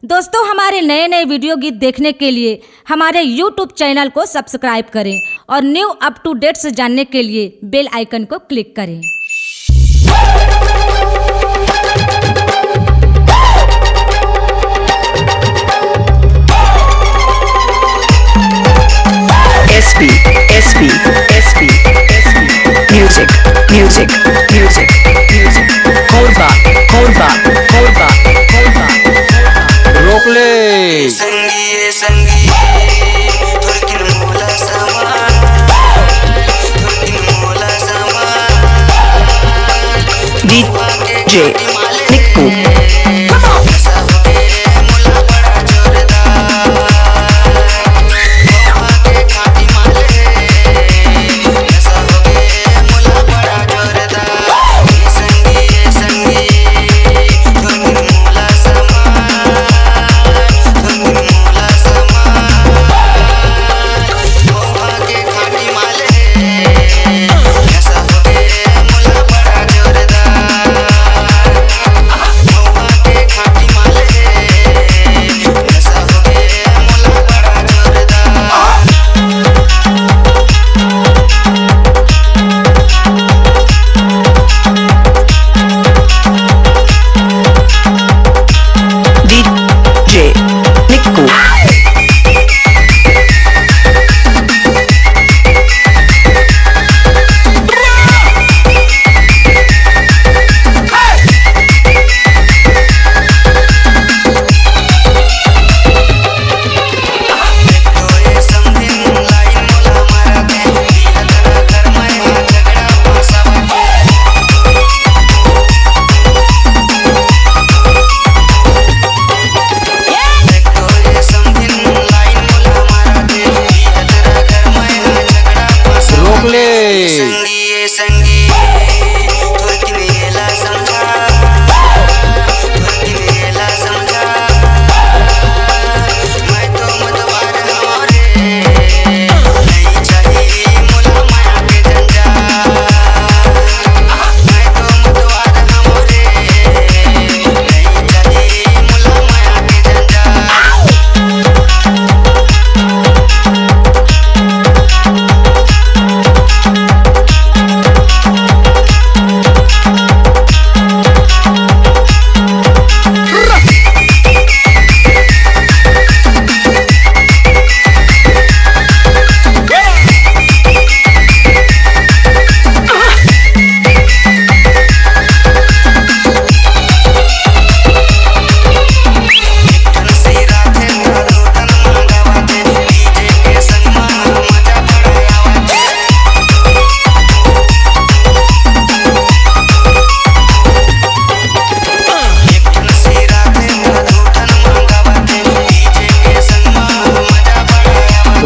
दोस्तों, हमारे नए नए वीडियो गीत देखने के लिए हमारे YouTube चैनल को सब्सक्राइब करें और न्यू अप टू डेट्स जानने के लिए बेल आइकन को क्लिक करें। SP music hold back रोक ले संगी तुर्किन मोला समा DJ Nikku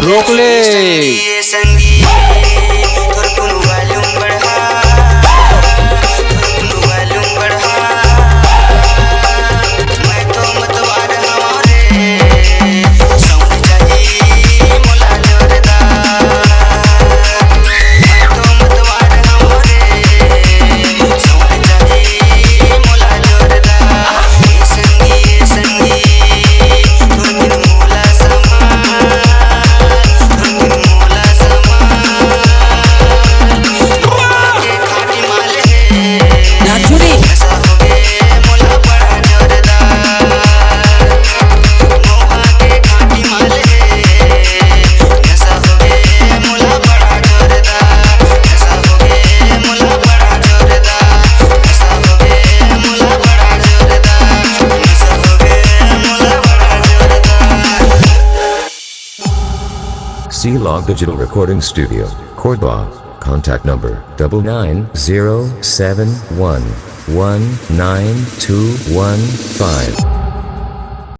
रोक ले C-Log Digital Recording Studio, Cordoba. Contact number 99071192115.